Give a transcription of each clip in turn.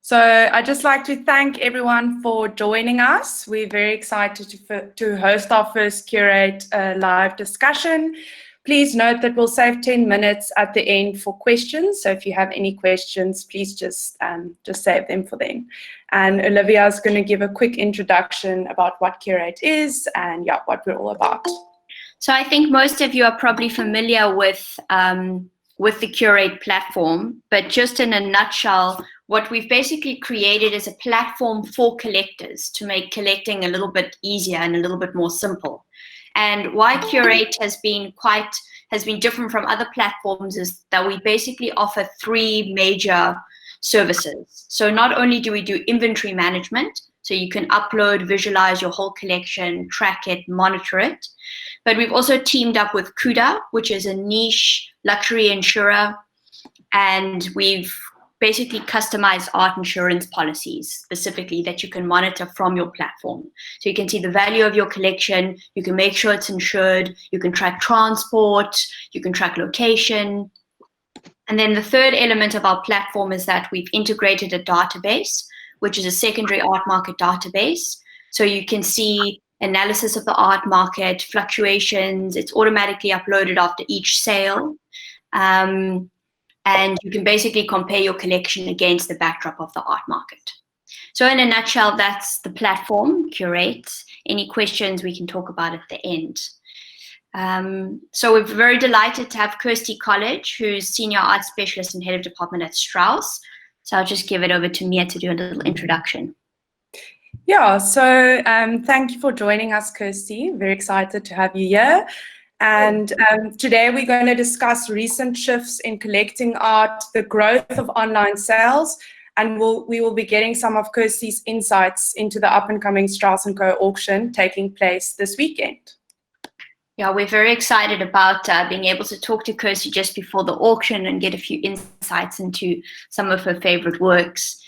So I'd just like to thank everyone for joining us. We're very excited to host our first Curate live discussion. Please note that we'll save 10 minutes at the end for questions. So if you have any questions, please just save them for then. And Olivia is going to give a quick introduction about what Curate is and what we're all about. So I think most of you are probably familiar with the Curate platform, but just in a nutshell, what we've basically created is a platform for collectors to make collecting a little bit easier and a little bit more simple. And why Curate has been different from other platforms is that we basically offer three major services. So not only do we do inventory management, so you can upload, visualize your whole collection, track it, monitor it, but we've also teamed up with Curate, which is a niche luxury insurer, and we've basically customized art insurance policies specifically that you can monitor from your platform. So you can see the value of your collection, you can make sure it's insured, you can track transport, you can track location. And then the third element of our platform is that we've integrated a database, which is a secondary art market database. So you can see analysis of the art market, fluctuations, it's automatically uploaded after each sale. And you can basically compare your collection against the backdrop of the art market. So in a nutshell, that's the platform, Curate. Any questions we can talk about at the end. So we're very delighted to have Kirsty Colledge, who's Senior Art Specialist and Head of Department at Strauss. So I'll just give it over to Mia to do a little introduction. Yeah, so thank you for joining us, Kirsty. Very excited to have you here. And today we're going to discuss recent shifts in collecting art, the growth of online sales, and we will be getting some of Kirsty's insights into the up-and-coming Strauss Co auction taking place this weekend. Yeah, we're very excited about being able to talk to Kirsty just before the auction and get a few insights into some of her favorite works.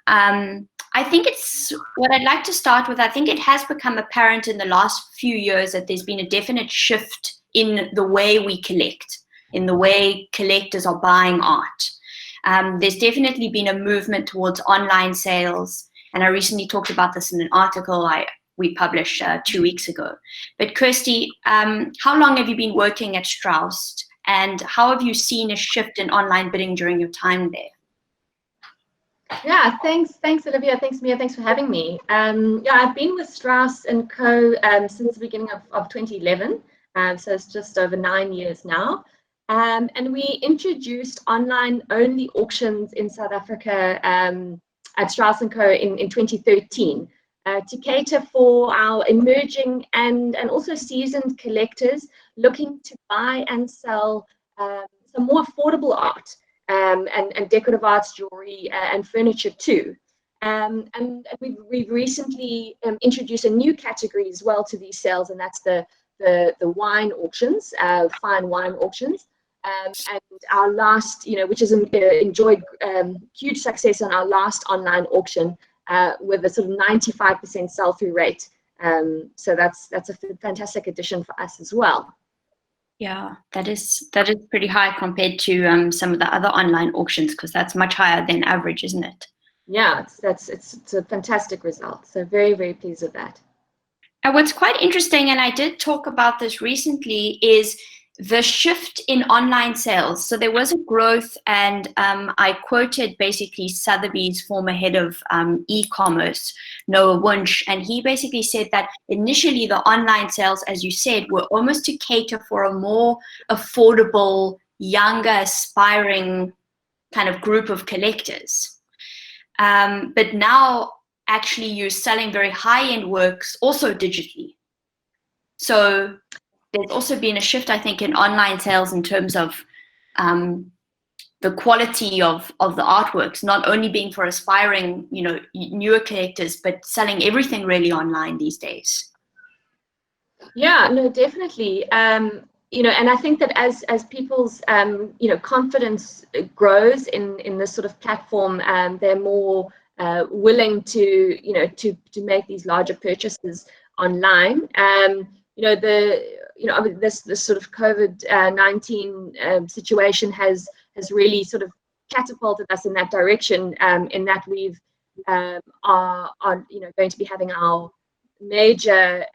I think what I'd like to start with, I think it has become apparent in the last few years that there's been a definite shift in the way we collect, in the way collectors are buying art. There's definitely been a movement towards online sales, and I recently talked about this in an article we published 2 weeks ago. But Kirsty, how long have you been working at Strauss, and how have you seen a shift in online bidding during your time there? Yeah, thanks Olivia, thanks Mia, thanks for having me. I've been with Strauss Co since the beginning of 2011, so it's just over 9 years now. And we introduced online-only auctions in South Africa at Strauss Co in 2013 to cater for our emerging and also seasoned collectors looking to buy and sell some more affordable art. And decorative arts, jewelry, and furniture too. And we've recently introduced a new category as well to these sales, and that's the wine auctions, fine wine auctions. And our last, which has enjoyed huge success on our last online auction with a sort of 95% sell-through rate. So that's a fantastic addition for us as well. Yeah, that is pretty high compared to some of the other online auctions, because that's much higher than average, isn't it? Yeah, it's a fantastic result. So very, very pleased with that. And what's quite interesting, and I did talk about this recently, is the shift in online sales. So there was a growth, and I quoted basically Sotheby's former head of e-commerce, Noah Wunsch, and he basically said that initially the online sales, as you said, were almost to cater for a more affordable, younger, aspiring kind of group of collectors. But now actually you're selling very high-end works also digitally. So there's also been a shift, I think, in online sales in terms of the quality of the artworks, not only being for aspiring, newer collectors, but selling everything really online these days. Yeah, no, definitely. And I think that as people's confidence grows in this sort of platform, they're more willing to make these larger purchases online. This sort of COVID-19 situation has really sort of catapulted us in that direction, in that we've are going to be having our major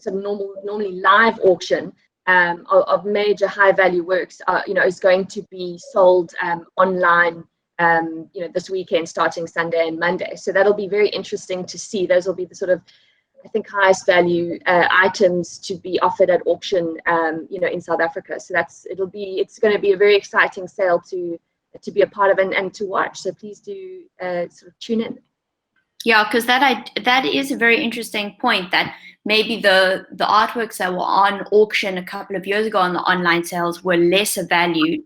normally live auction of major high value works is going to be sold online this weekend, starting Sunday and Monday. So that'll be very interesting to see. Those will be the sort of, I think, highest value items to be offered at auction in South Africa. So it's going to be a very exciting sale to be a part of and to watch. So please do sort of tune in. Yeah, because that is a very interesting point, that maybe the artworks that were on auction a couple of years ago on the online sales were lesser valued,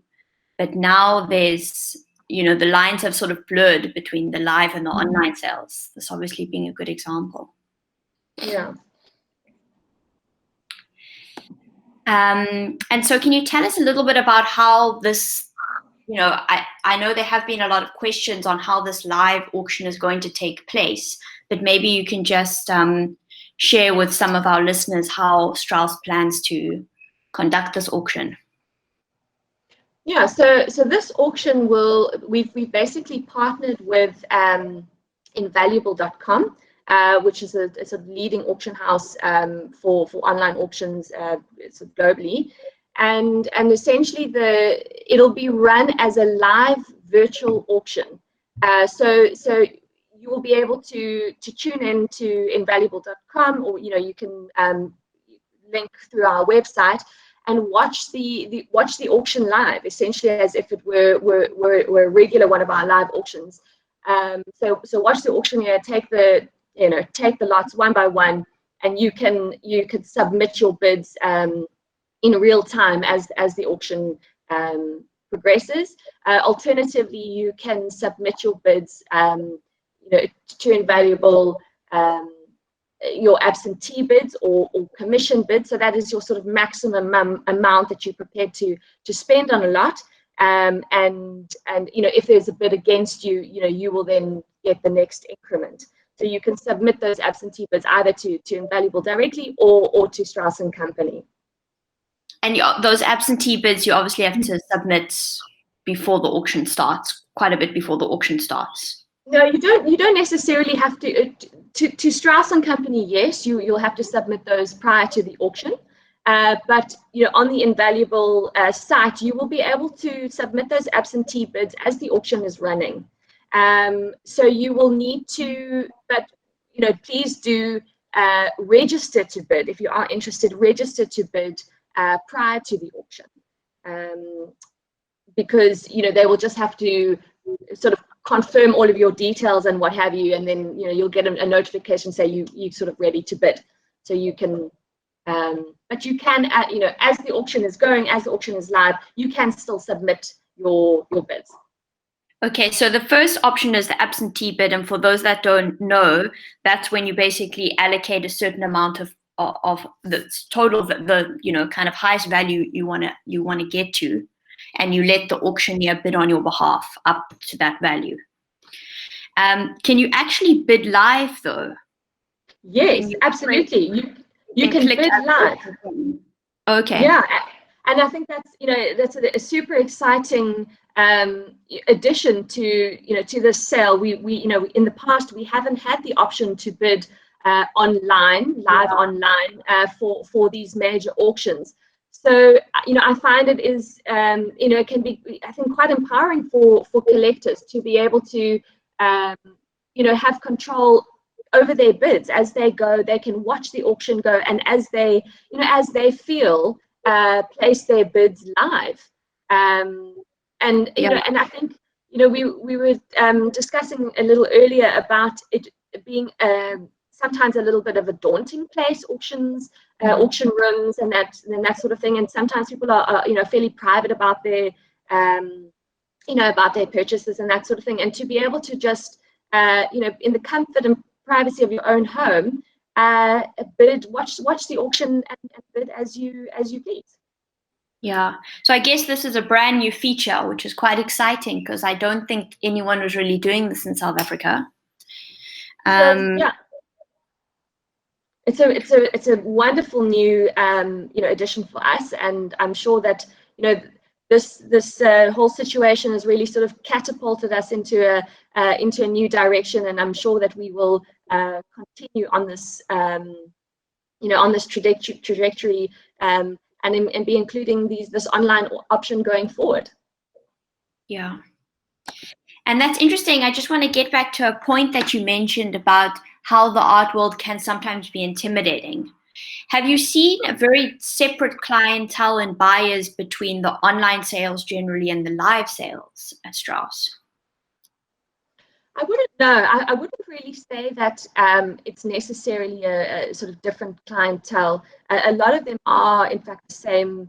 but now there's, the lines have sort of blurred between the live and the online sales. This obviously being a good example. Yeah. And so can you tell us a little bit about how this, I know there have been a lot of questions on how this live auction is going to take place, but maybe you can just share with some of our listeners how Strauss plans to conduct this auction. Yeah, so this auction we've basically partnered with Invaluable.com, which is a sort of leading auction house for online auctions globally, and essentially it'll be run as a live virtual auction. So you will be able to tune in to Invaluable.com, or you can link through our website and watch the auction live, essentially as if it were a regular one of our live auctions. So watch the auction here, take the lots one by one, and you can submit your bids in real time as the auction progresses. Alternatively, you can submit your bids to Invaluable, your absentee bids or commission bids. So that is your sort of maximum amount that you're prepared to spend on a lot. And if there's a bid against you, you will then get the next increment. So you can submit those absentee bids either to Invaluable directly or to Strauss & Company. And those absentee bids, you obviously have to submit before the auction starts, quite a bit before the auction starts. No, you don't necessarily have to Strauss & Company. Yes, you'll have to submit those prior to the auction. But on the Invaluable site, you will be able to submit those absentee bids as the auction is running. So you will need to, but please do register to bid if you are interested. Register to bid prior to the auction, because they will just have to sort of confirm all of your details and what have you, and then you'll get a notification say you're sort of ready to bid. So you can, but you can, as the auction is going, as the auction is live, you can still submit your bids. Okay, so the first option is the absentee bid, and for those that don't know, that's when you basically allocate a certain amount of the total, the kind of highest value you want to get to, and you let the auctioneer bid on your behalf up to that value. Can you actually bid live though? Yes, absolutely. You can bid live. Okay. Yeah, and I think that's a super exciting addition to this sale. We in the past we haven't had the option to bid live online for these major auctions. So I find it is it can be, I think, quite empowering for collectors to be able to have control over their bids as they go. They can watch the auction go, and as they feel, place their bids live. And I think we were discussing a little earlier about it being sometimes a little bit of a daunting place, auctions, auction rooms, and that sort of thing. And sometimes people are fairly private about their about their purchases and that sort of thing. And to be able to just in the comfort and privacy of your own home, bid, watch the auction and bid as you please. Yeah, so I guess this is a brand new feature, which is quite exciting because I don't think anyone was really doing this in South Africa. Yeah, it's a wonderful new addition for us, and I'm sure that this whole situation has really sort of catapulted us into a new direction, and I'm sure that we will continue on this on this trajectory and be including this online option going forward. Yeah. And that's interesting. I just want to get back to a point that you mentioned about how the art world can sometimes be intimidating. Have you seen a very separate clientele and buyers between the online sales generally and the live sales at Strauss? I wouldn't know. I wouldn't really say that it's necessarily a sort of different clientele. A lot of them are, in fact, the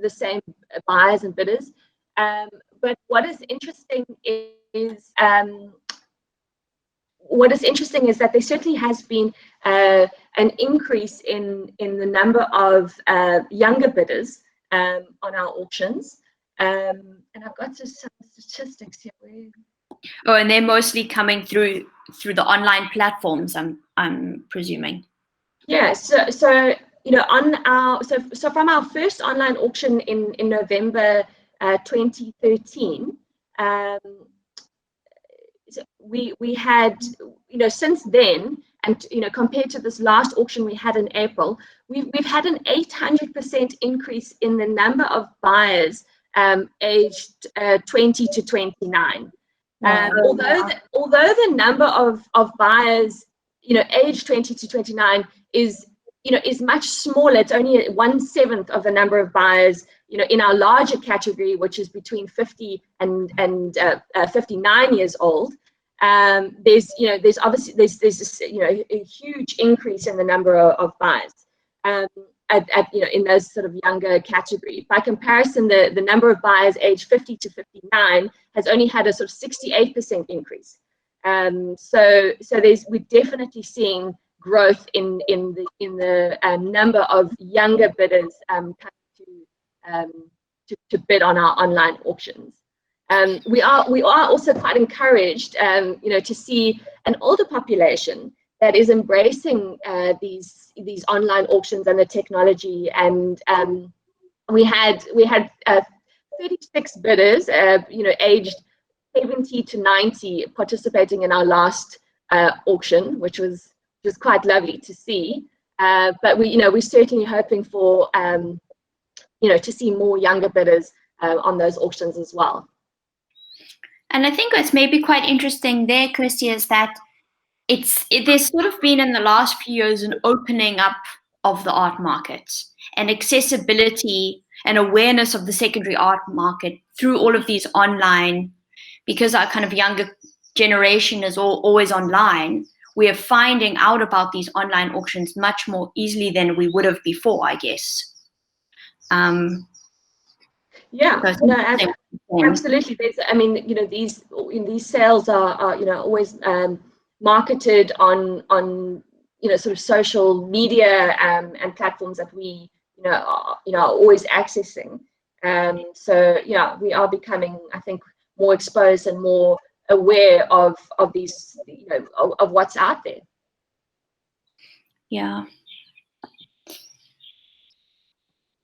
same buyers and bidders. But what is interesting is that there certainly has been an increase in the number of younger bidders on our auctions. And I've got some statistics here. Oh, and they're mostly coming through the online platforms, I'm presuming. Yeah. So on our so from our first online auction in November 2013. So we had, since then, and compared to this last auction we had in April, we've had an 800% increase in the number of buyers aged 20 to 29. Although the number of buyers aged 20 to 29 is much smaller. It's only 1/7 of the number of buyers in our larger category, which is between 50 and 59 years old. There's obviously this a huge increase in the number of buyers in those sort of younger category. By comparison, the number of buyers aged 50 to 59 has only had a sort of 68% increase. So we're definitely seeing growth in the number of younger bidders coming to bid on our online auctions. We are also quite encouraged, to see an older population that is embracing these online auctions and the technology. And we had 36 bidders, aged 70 to 90, participating in our last auction, which was quite lovely to see. But we're certainly hoping for to see more younger bidders on those auctions as well. And I think what's maybe quite interesting there, Kirsty, is that there's sort of been in the last few years an opening up of the art market and accessibility and awareness of the secondary art market through all of these online, because our kind of younger generation is always online. We are finding out about these online auctions much more easily than we would have before, I guess. Yeah, absolutely. These sales are always marketed on sort of social media and platforms that we are always accessing. So yeah, we are becoming, I think, more exposed and more aware of these of what's out there. Yeah.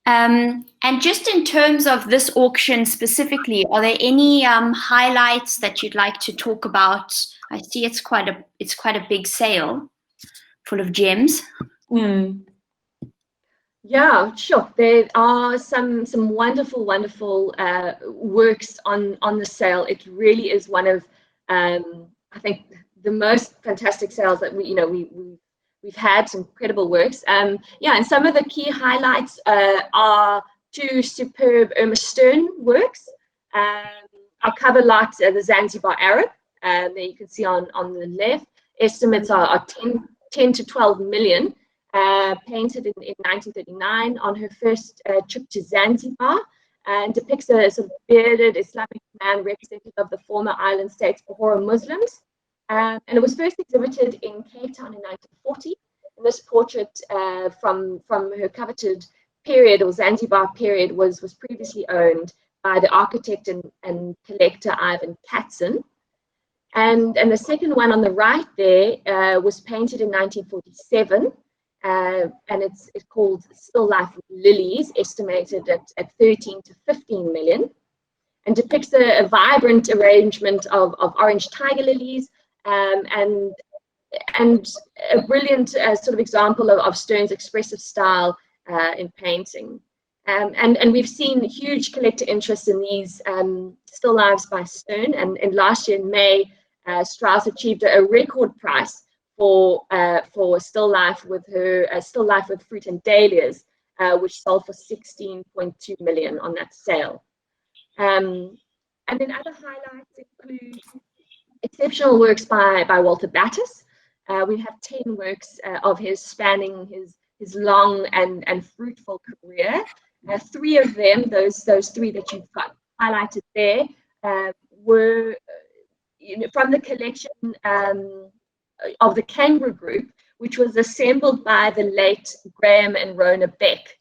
And just in terms of this auction specifically, are there any highlights that you'd like to talk about? I see it's quite a big sale, full of gems. Yeah, sure. There are some wonderful works on the sale. It really is one of I think the most fantastic sales that we've had. Some incredible works. And some of the key highlights are two superb Irma Stern works. Our cover lot, the Zanzibar Arab, there you can see on the left. Estimates are 10 to 12 million. Painted in 1939 on her first trip to Zanzibar, and depicts a sort of bearded Islamic man representative of the former island states Bahora Muslims. And it was first exhibited in Cape Town in 1940. And this portrait from her coveted period, or Zanzibar period, was previously owned by the architect and collector Ivan Katzen. And the second one on the right there was painted in 1947. and it's called Still Life with Lilies, estimated at 13 to 15 million, and depicts a vibrant arrangement of orange tiger lilies, and a brilliant sort of example of Stern's expressive style in painting. And we've seen huge collector interest in these still lifes by Stern, and last year in May, Strauss achieved a record price for still life with her Still Life with Fruit and Dahlias, which sold for 16.2 million on that sale. And then other highlights include exceptional works by Walter Battis. We have 10 works of his spanning his long and fruitful career. 3 of them, those 3 that you've got highlighted there, were from the collection of the Kangaroo Group, which was assembled by the late Graham and Rona Beck,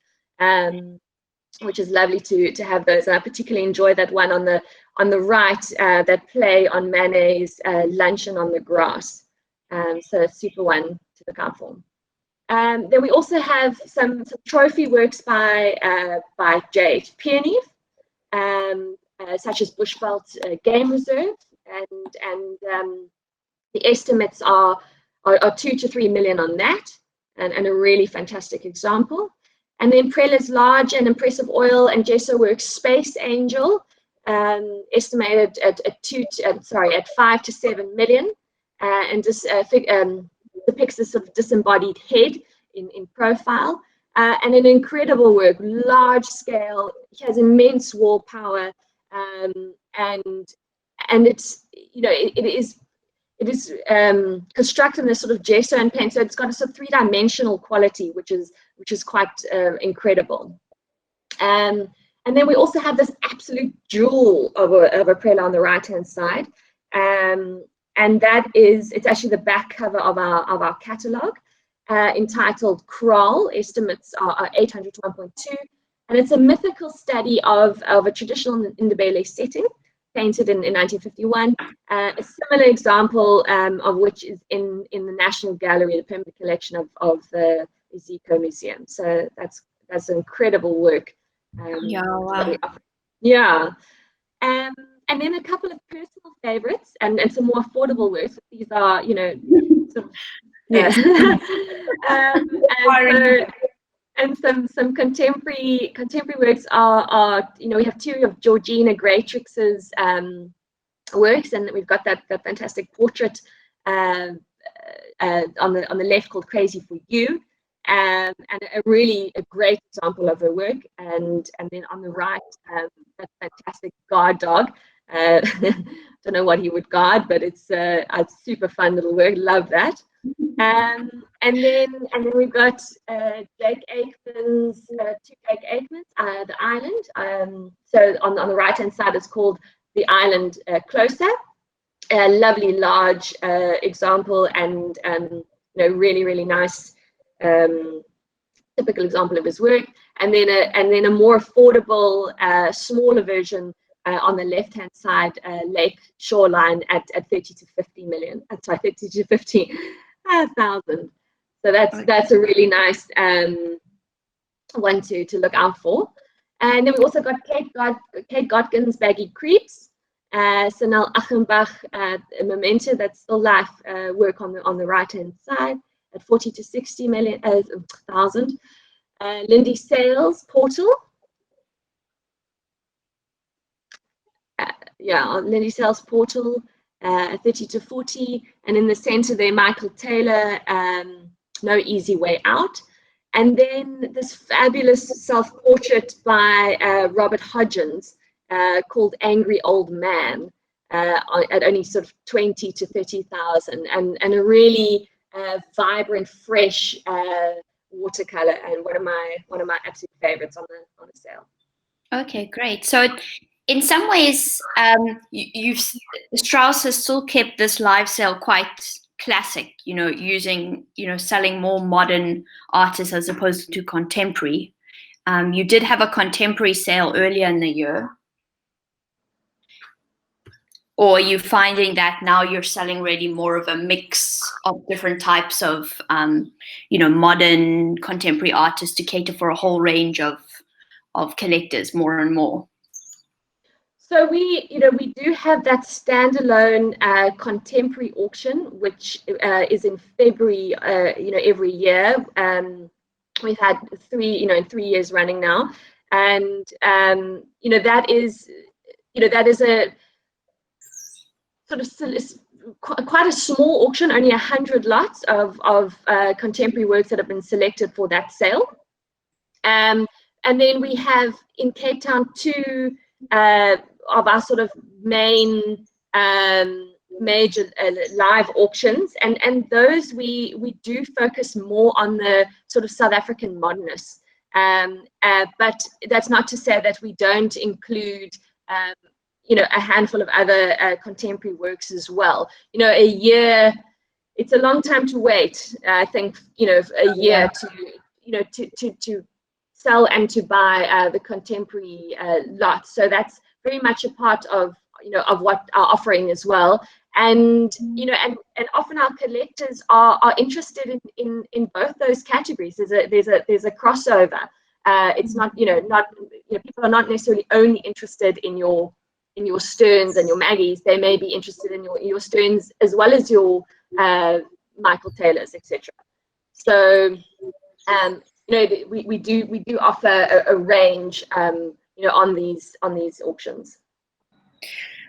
which is lovely to have those. And I particularly enjoy that one on the right, that play on Manet's Luncheon on the Grass. So a super one to look out for. Then we also have some trophy works by J.H. Peony, such as Bushveld Game Reserve, and the estimates are 2 to 3 million on that, and a really fantastic example. And then Preller's large and impressive oil and gesso works Space Angel, estimated at 5 to 7 million, and just depicts this sort of disembodied head in profile, and an incredible work, large scale. He has immense wall power, and it's, you know, it is constructed in this sort of gesso and paint, so it's got a sort of 3-dimensional quality, which is quite incredible. And then we also have this absolute jewel of a Preller on the right hand side, and it's actually the back cover of our catalogue, entitled Crawl. Estimates are 800 to 1.2, and it's a mythical study of a traditional Ndebele setting, painted in 1951. A similar example of which is in the National Gallery, the permanent collection of the Zico Museum. So that's an incredible work. Yeah, wow. Yeah. And then a couple of personal favorites and some more affordable works. These are, you know, sort of, yes. and some contemporary works are, you know, we have 2 of Georgina Greatrix's works, and we've got that fantastic portrait on the left called Crazy for You, and a great example of her work, and then on the right, that fantastic guard dog. Don't know what he would guard, but it's a super fun little work. Love that. And then we've got Jake Aikman's, 2 Jake Aikmans, The Island. So on the right hand side, it's called The Island Closer. A lovely large example, and you know, really nice typical example of his work. And then a more affordable, smaller version on the left hand side, Lake Shoreline at 30 to 50 million. Sorry, 30 to 50,000. So that's a really nice one to look out for. And then we also got Kate Godkin's Baggy Creeps, Sanel Achenbach Memento, that's Still Life work on the right hand side at 40 to 60 million thousand. Lindy Sales Portal. Lindy Sales Portal, 30 to 40, and in the center there, Michael Taylor, No Easy Way Out, and then this fabulous self-portrait by Robert Hodgins called Angry Old Man, at only sort of 20 to 30,000, and a really vibrant, fresh watercolor, and one of my absolute favorites on the sale. Okay, great. So in some ways, Strauss has still kept this live sale quite classic, you know, using, you know, selling more modern artists as opposed to contemporary. You did have a contemporary sale earlier in the year. Or are you finding that now you're selling really more of a mix of different types of, modern contemporary artists to cater for a whole range of collectors more and more? So we do have that standalone contemporary auction, which is in February, every year. We've had 3 years running now, and that is a sort of quite a small auction, only 100 lots of contemporary works that have been selected for that sale. And then we have in Cape Town 2 of our sort of main major live auctions, and those we do focus more on the sort of South African modernists, but that's not to say that we don't include a handful of other contemporary works as well. A year, it's a long time to wait. I think a year to sell and to buy the contemporary lot. So that's very much a part of what our offering as well. And and often our collectors are interested in both those categories. There's a crossover. It's not people are not necessarily only interested in your Stearns and your Maggies. They may be interested in your Stearns as well as your Michael Taylors, etc. So we do offer a range on these auctions.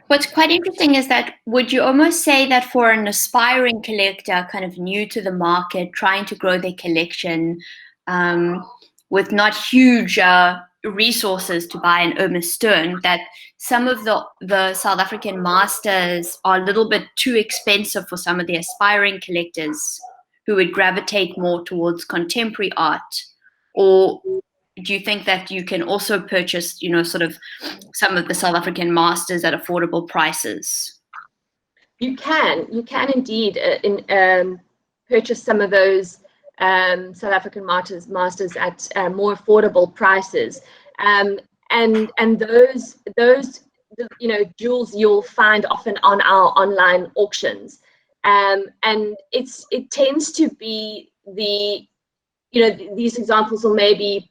What's quite interesting is that, would you almost say that for an aspiring collector, kind of new to the market, trying to grow their collection, with not huge resources to buy an Irma Stern, that some of the South African masters are a little bit too expensive for some of the aspiring collectors who would gravitate more towards contemporary art? Or do you think that you can also purchase, sort of some of the South African masters at affordable prices? You can indeed purchase some of those South African masters at more affordable prices, and those jewels you'll find often on our online auctions, and it tends to be these examples, or maybe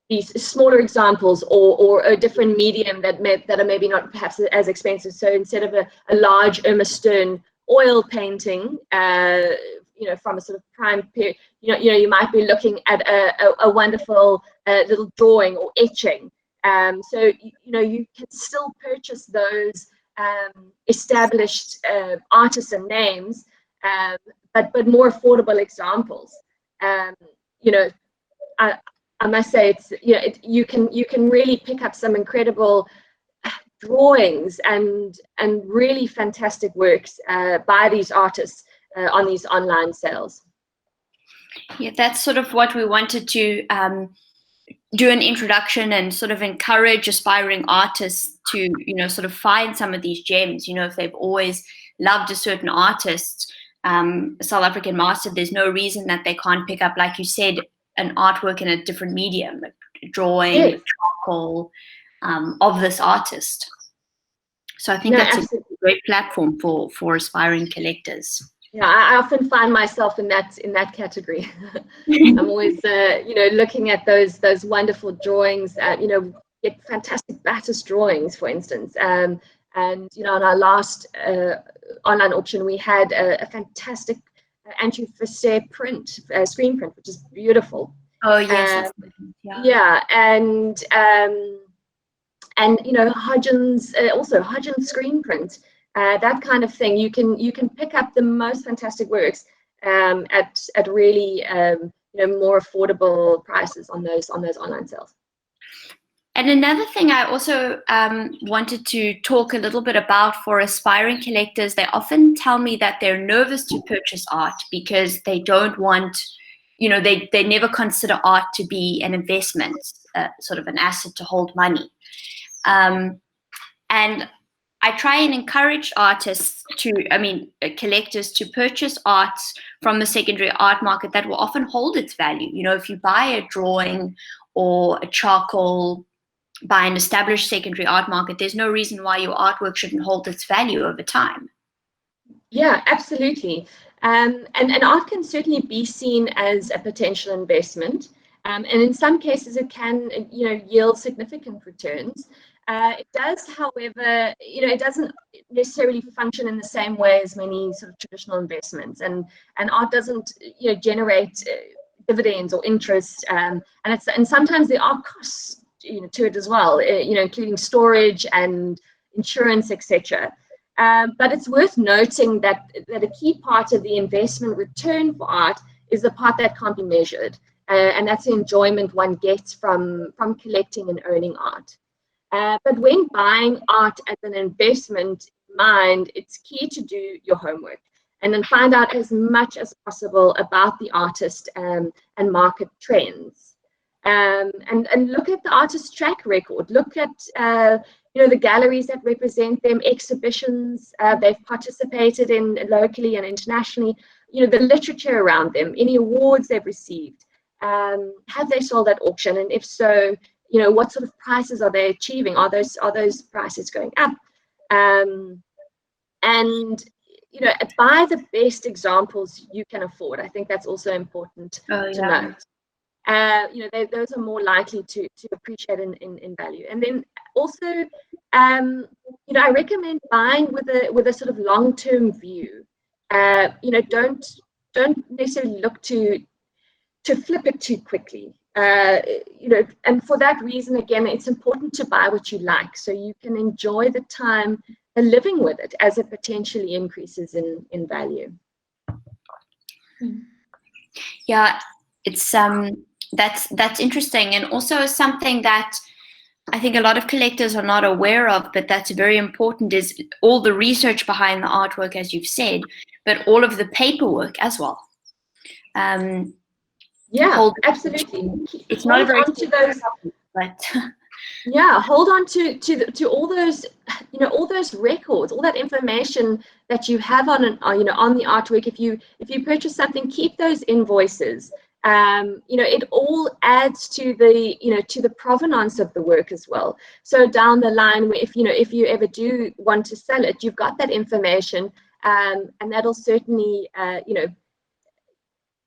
these smaller examples, or a different medium that are maybe not perhaps as expensive. So instead of a large Irma Stern oil painting, from a sort of prime period, you might be looking at a wonderful little drawing or etching. So you can still purchase those established artisan names, but more affordable examples. I must say, you can really pick up some incredible drawings and really fantastic works by these artists on these online sales. Yeah, that's sort of what we wanted to do, an introduction and sort of encourage aspiring artists to sort of find some of these gems. If they've always loved a certain artist, South African master, there's no reason that they can't pick up, like you said, an artwork in a different medium, a drawing, yes, charcoal, of this artist. So I think that's absolutely a great platform for aspiring collectors. Yeah, I often find myself in that category. I'm always looking at those wonderful drawings. Get fantastic Battis drawings, for instance. And on our last online auction, we had a fantastic Andrew Fisser print, screen print, which is beautiful. Oh yes, yeah, and Hodgins, also Hodgins screen print, that kind of thing. You can pick up the most fantastic works at really more affordable prices on those online sales. And another thing I also wanted to talk a little bit about for aspiring collectors, they often tell me that they're nervous to purchase art because they don't want, they never consider art to be an investment, sort of an asset to hold money. And I try and encourage collectors to purchase art from the secondary art market that will often hold its value. If you buy a drawing or a charcoal by an established secondary art market, there's no reason why your artwork shouldn't hold its value over time. Yeah, absolutely. And art can certainly be seen as a potential investment. And in some cases, it can, yield significant returns. It does, however, it doesn't necessarily function in the same way as many sort of traditional investments. And art doesn't, generate dividends or interest. And sometimes there are costs, to it as well, including storage and insurance, etc. But it's worth noting that a key part of the investment return for art is the part that can't be measured, and that's the enjoyment one gets from collecting and owning art. But when buying art as an investment in mind, it's key to do your homework and then find out as much as possible about the artist and market trends. And look at the artist's track record. Look at the galleries that represent them, exhibitions they've participated in locally and internationally, the literature around them, any awards they've received. Have they sold at auction? And if so, what sort of prices are they achieving? Are those prices going up? And buy the best examples you can afford. I think that's also important to note. Those are more likely to appreciate in value. And then also, I recommend buying with a sort of long-term view. Don't necessarily look to flip it too quickly. And for that reason, again, it's important to buy what you like so you can enjoy the time living with it as it potentially increases in value. Yeah, it's that's interesting, and also something that I think a lot of collectors are not aware of, but that's very important, is all the research behind the artwork, as you've said, but all of the paperwork as well. Yeah, absolutely. It's not a very those, but yeah, hold on to all those, all those records, all that information that you have on the artwork. If you purchase something, keep those invoices. It all adds to the provenance of the work as well. So down the line, if you ever do want to sell it, you've got that information, and that'll certainly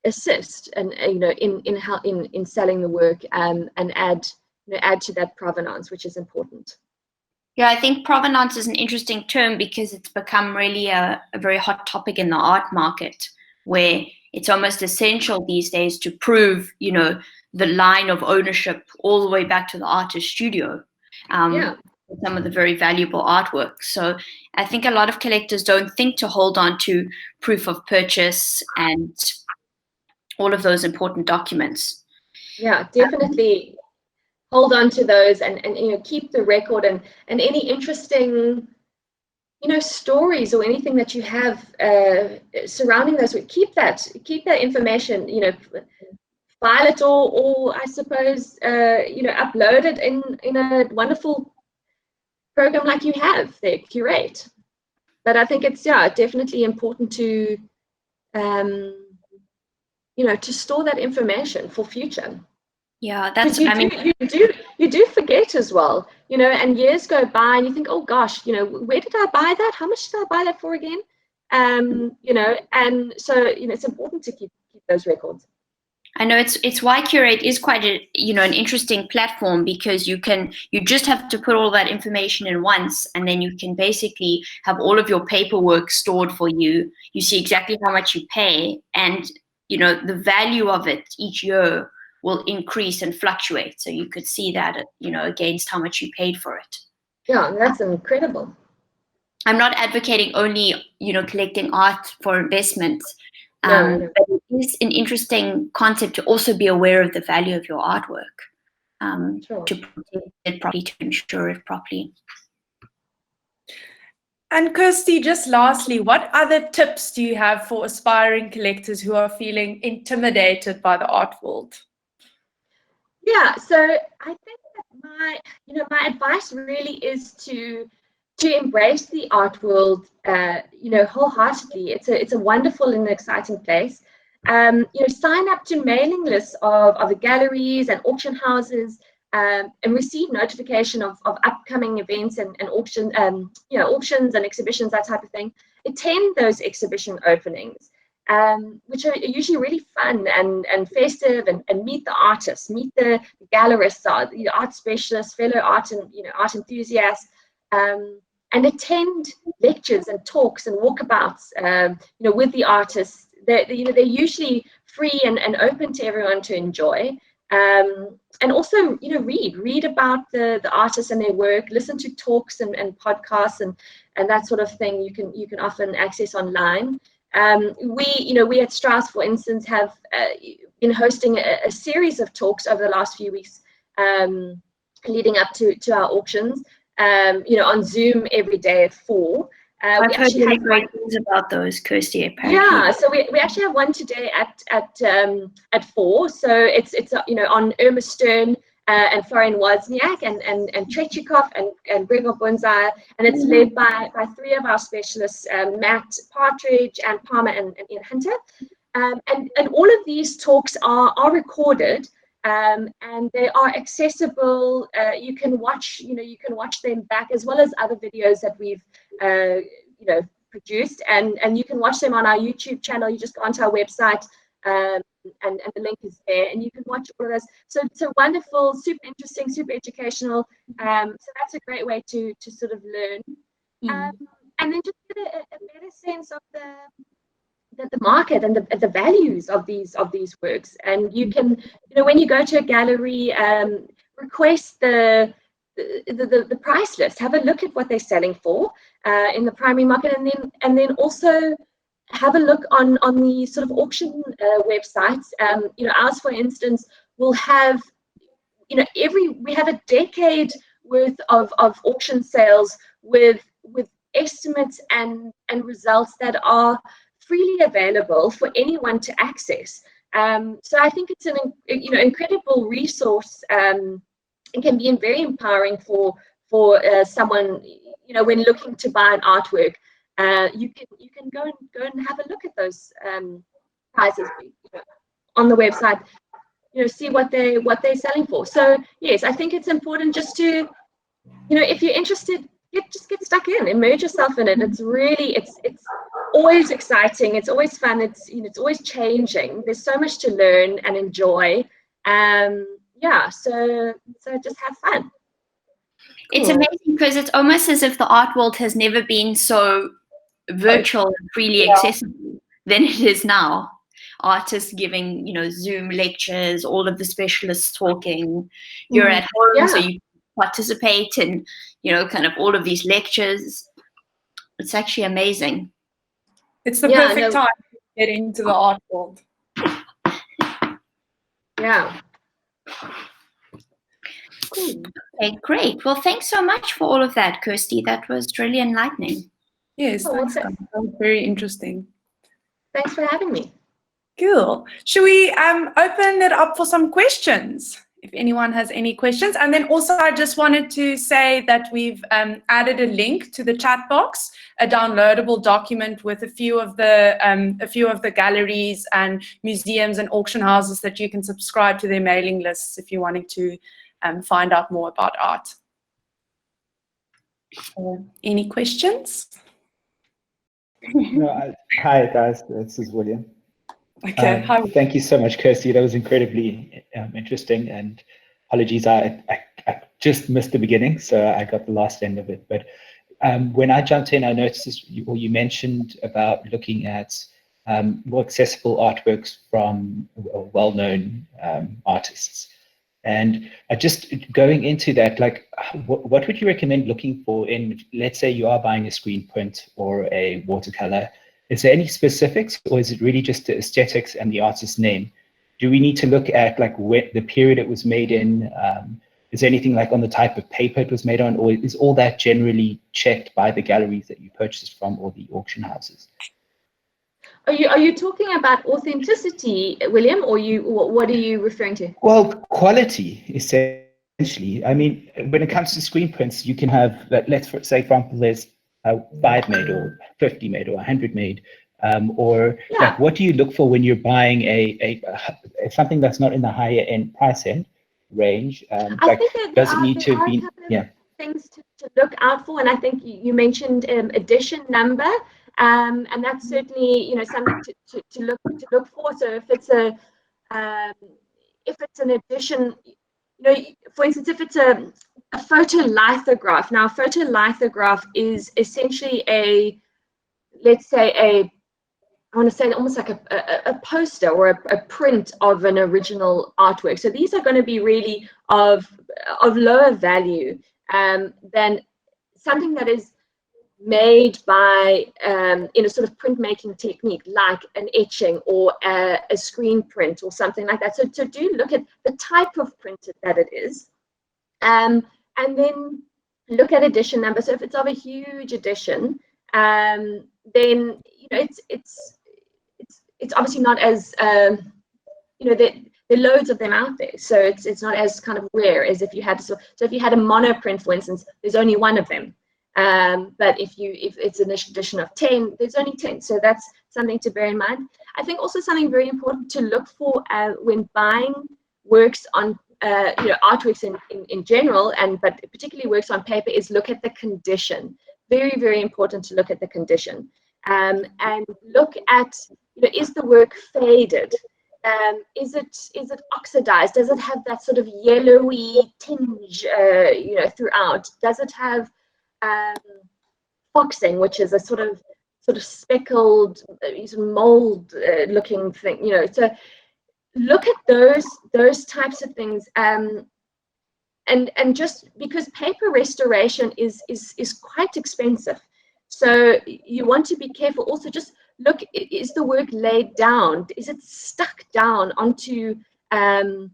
assist and in selling the work, and add to that provenance, which is important. Yeah, I think provenance is an interesting term because it's become really a very hot topic in the art market, where it's almost essential these days to prove, the line of ownership all the way back to the artist's studio. Some of the very valuable artwork. So I think a lot of collectors don't think to hold on to proof of purchase and all of those important documents. Yeah, definitely hold on to those and keep the record and any interesting stories or anything that you have surrounding those. Keep that information, file it or I suppose upload it in a wonderful program like you have there, Curate. But I think it's definitely important to to store that information for future. Yeah, that's. You do forget as well, and years go by, and you think, oh gosh, where did I buy that? How much did I buy that for again? And so it's important to keep those records. I know it's why Curate is quite an interesting platform, because you just have to put all that information in once, and then you can basically have all of your paperwork stored for you. You see exactly how much you pay, and the value of it each year will increase and fluctuate. So you could see that against how much you paid for it. Yeah, that's incredible. I'm not advocating only collecting art for investment. No. But it is an interesting concept to also be aware of the value of your artwork, Sure. to protect it properly, to insure it properly. And Kirsty, just lastly, what other tips do you have for aspiring collectors who are feeling intimidated by the art world? Yeah, so I think that my advice really is to embrace the art world, wholeheartedly. It's a wonderful and exciting place. Sign up to mailing lists of the galleries and auction houses. and receive notification of upcoming events and auction, auctions and exhibitions, that type of thing. Attend those exhibition openings, which are usually really fun and festive, and meet the artists, meet the gallerists, the art specialists, fellow art enthusiasts, and attend lectures and talks and walkabouts, with the artists. They're usually free and open to everyone to enjoy. And also, read about the artists and their work, listen to talks and podcasts and that sort of thing. You can often access online. We at Strauss, for instance, have been hosting a series of talks over the last few weeks, leading up to our auctions, on Zoom every day at 4. I've heard really great things about those, Kirsty, apparently. Yeah, so we actually have one today at 4. So it's on Irma Stern and Florian Wozniak and Tretyakov and Gregor Bunzai, and it's led by 3 of our specialists, Matt Partridge, and Palmer, and Ian Hunter. And all of these talks are recorded, and they are accessible. You can watch them back, as well as other videos that we've produced, and you can watch them on our YouTube channel. You just go onto our website, and the link is there, and you can watch all of those. So wonderful, super interesting, super educational. So that's a great way to sort of learn, and then just get a better sense of the market and the values of these works. And you can, when you go to a gallery, request the price list. Have a look at what they're selling for in the primary market, and then also have a look on the sort of auction websites. Ours, for instance, will have we have a decade worth of auction sales with estimates and results that are freely available for anyone to access. So I think it's an incredible resource. It can be very empowering for someone, when looking to buy an artwork. You can go and have a look at those prices on the website. See what they're selling for. So yes, I think it's important just to, if you're interested, just get stuck in, immerse yourself in it. It's really, it's always exciting. It's always fun. It's always changing. There's so much to learn and enjoy. So just have fun. It's amazing, because it's almost as if the art world has never been so virtual and freely accessible than it is now. Artists giving, Zoom lectures, all of the specialists talking. You're at home, so you participate in, kind of all of these lectures. It's actually amazing. It's the perfect time to get into the art world. Yeah. Cool. Okay, great. Well, thanks so much for all of that, Kirsty. That was really enlightening. Yes, thanks. That was very interesting. Thanks for having me. Cool. Should we open it up for some questions, if anyone has any questions? And then also, I just wanted to say that we've added a link to the chat box, a downloadable document with a few of the galleries and museums and auction houses that you can subscribe to their mailing lists if you're wanting to find out more about art. Any questions? No, hi guys, this is William. Okay. Hi. Thank you so much, Kirsty. That was incredibly interesting, and apologies, I just missed the beginning, so I got the last end of it. But when I jumped in, I noticed you mentioned about looking at more accessible artworks from well-known artists. And just going into that, like, what would you recommend looking for in, let's say you are buying a screen print or a watercolor? Is there any specifics, or is it really just the aesthetics and the artist's name? Do we need to look at like the period it was made in? Is there anything like on the type of paper it was made on, or is all that generally checked by the galleries that you purchased from or the auction houses? Are you talking about authenticity, William, or what are you referring to? Well, quality, essentially. I mean, when it comes to screen prints, you can have, let's say, for example, there's 5 made or 50 made or 100 made, like, what do you look for when you're buying a something that's not in the higher end price end, range. I think that doesn't need to have been, things to look out for, and I think you mentioned edition number, and that's certainly something to look for. So if it's an edition, for instance, if it's a photolithograph. Now, a photolithograph is essentially let's say I want to say almost like a poster or a print of an original artwork. So these are going to be really of lower value than something that is made by in a sort of printmaking technique, like an etching or a screen print or something like that. So do look at the type of print that it is, and then look at edition number. So if it's of a huge edition, then it's obviously not as there are loads of them out there, so it's not as kind of rare as if you had if you had a monoprint, for instance, there's only one of them. But if it's an edition of 10, there's only 10. So that's something to bear in mind. I think also something very important to look for when buying works on artworks in general, but particularly works on paper, is look at the condition. Very, very important to look at the condition. And look at, is the work faded? Is it oxidized? Does it have that sort of yellowy tinge, throughout? Does it have foxing, which is a sort of speckled mold looking thing? So look at those types of things. And just because paper restoration is quite expensive. So you want to be careful. Also, just look, is the work laid down? Is it stuck down onto a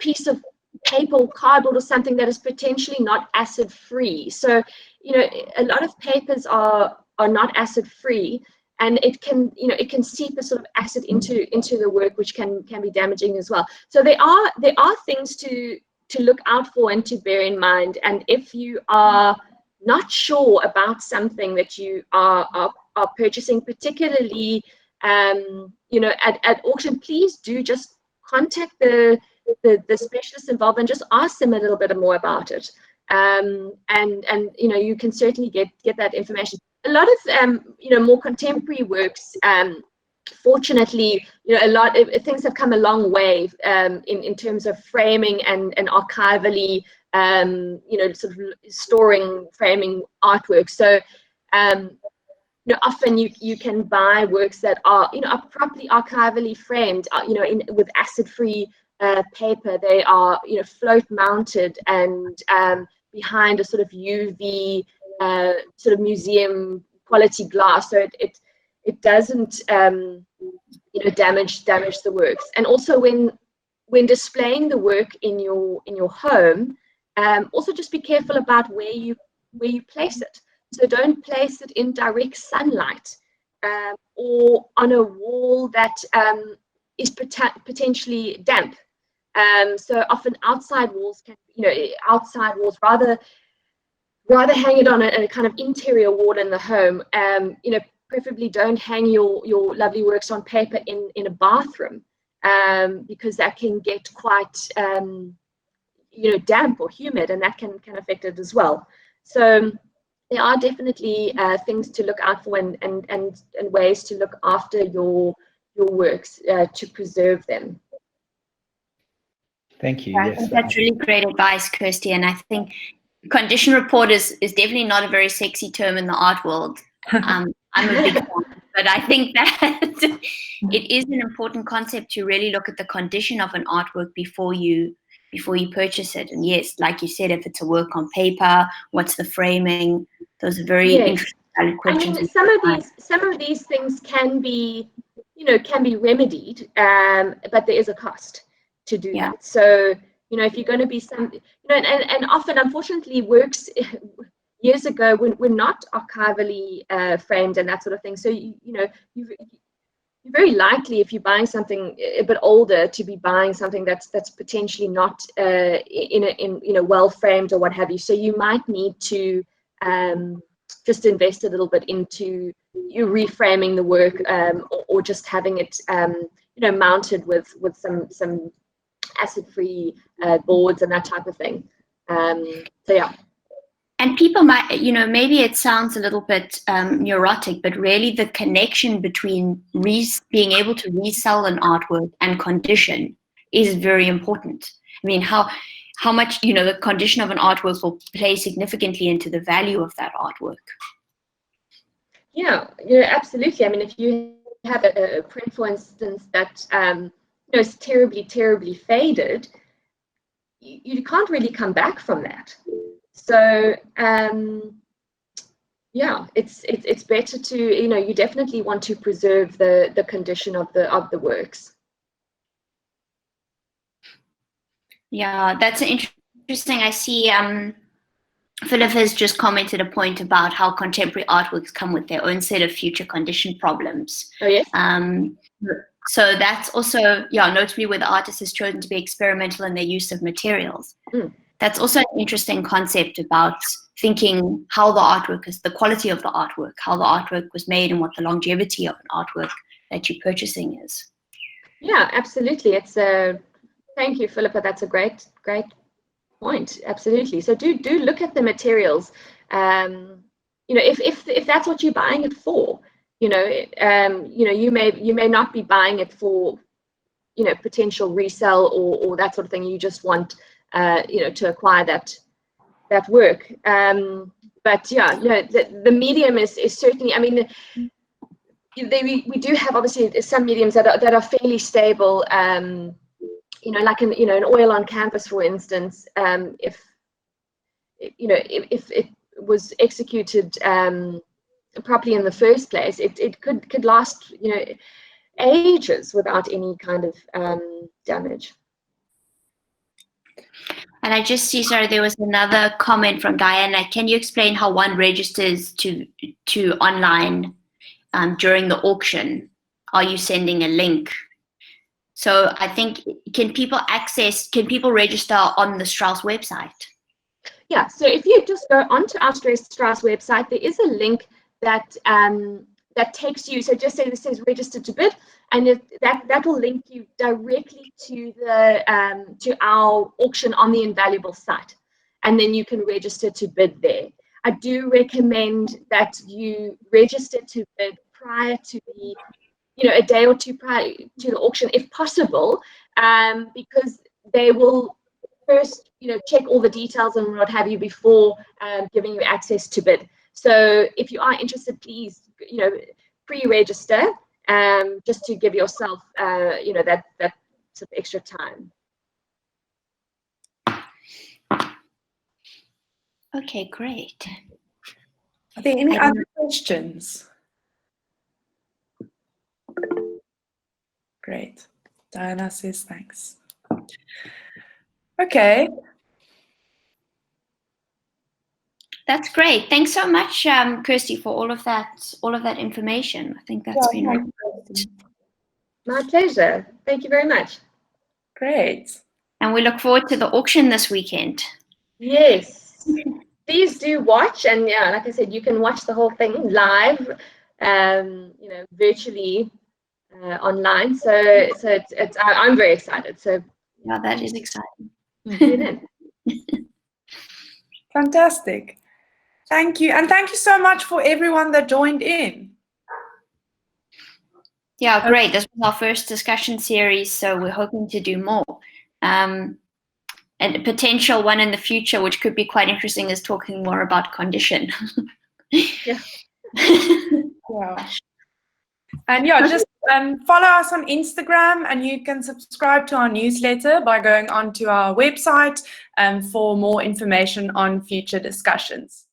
piece of paper or cardboard or something that is potentially not acid free? So, a lot of papers are not acid free, and it can seep a sort of acid into the work, which can be damaging as well. So there are things to look out for and to bear in mind. And if you are not sure about something that you are purchasing, particularly at auction, please do just contact the specialist involved and just ask them a little bit more about it. And you can certainly get that information. A lot of more contemporary works, fortunately, things have come a long way in terms of framing and archivally, sort of storing, framing artwork. So often you can buy works that are are properly archivally framed, with acid-free paper. They are float mounted and behind a sort of UV sort of museum quality glass, so it doesn't damage the works. And also when displaying the work in your home, also just be careful about where you place it. So don't place it in direct sunlight or on a wall that is potentially damp. So often outside walls rather hang it on a kind of interior wall in the home. Preferably don't hang your lovely works on paper in a bathroom, because that can get quite damp or humid, and that can affect it as well. So there are definitely things to look out for and ways to look after your works to preserve them. Thank you. I yes, think that's really great advice, Kirsty. And I think condition report is definitely not a very sexy term in the art world. I'm a big fan, but I think that it is an important concept to really look at the condition of an artwork before you purchase it. And yes, like you said, if it's a work on paper, what's the framing? Those are very interesting questions. I mean, some of these things can be remedied, but there is a cost to do that. So if you're going to be and often, unfortunately, works years ago were not archivally framed and that sort of thing. So you're very likely, if you're buying something a bit older, to be buying something that's potentially not well framed or what have you. So you might need to just invest a little bit into you reframing the work, or just having it mounted with some acid-free boards and that type of thing. So yeah. And people might, maybe it sounds a little bit neurotic, but really the connection between being able to resell an artwork and condition is very important. I mean, how much, the condition of an artwork will play significantly into the value of that artwork. Yeah, absolutely. I mean, if you have a print, for instance, that is terribly, terribly faded, you can't really come back from that. So yeah, it's better to, you definitely want to preserve the condition of the works. Yeah, that's interesting. I see Philip has just commented a point about how contemporary artworks come with their own set of future condition problems. Oh, yes. So that's also, notably where the artist has chosen to be experimental in their use of materials. Mm. That's also an interesting concept about thinking how the artwork is, the quality of the artwork, how the artwork was made, and what the longevity of an artwork that you're purchasing is. Yeah, absolutely. Thank you, Philippa. That's a great point. Absolutely. So do look at the materials. If that's what you're buying it for, you may not be buying it for, potential resale or that sort of thing. You just want, to acquire that work. But yeah, the medium is certainly. I mean, we do have obviously some mediums that are fairly stable. Like an oil on canvas, for instance, if it was executed properly in the first place, it could last ages without any kind of damage. And I just see, sorry, there was another comment from Diana. Can you explain how one registers to online during the auction? Are you sending a link? So I think, can people register on the Strauss website? Yeah, so if you just go onto our Strauss website, there is a link that takes you, so just say this says register to bid, and that will link you directly to our auction on the Invaluable site, and then you can register to bid there. I do recommend that you register to bid prior to the a day or two prior to the auction, if possible, because they will first, check all the details and what have you before giving you access to bid. So if you are interested, please, pre-register, just to give yourself, that sort of extra time. Okay, great. Are there any other questions? Great. Diana says thanks. Okay. That's great. Thanks so much, Kirsty, for all of that information. I think that's been really great. My pleasure. Thank you very much. Great. And we look forward to the auction this weekend. Yes. Please do watch, and yeah, like I said, you can watch the whole thing live, virtually online. So it's I'm very excited. So yeah, that is exciting. Fantastic. Thank you. And thank you so much for everyone that joined in. Yeah, great. This was our first discussion series, so we're hoping to do more. And a potential one in the future, which could be quite interesting, is talking more about condition. Yeah. Yeah. And yeah, just follow us on Instagram, and you can subscribe to our newsletter by going onto our website for more information on future discussions.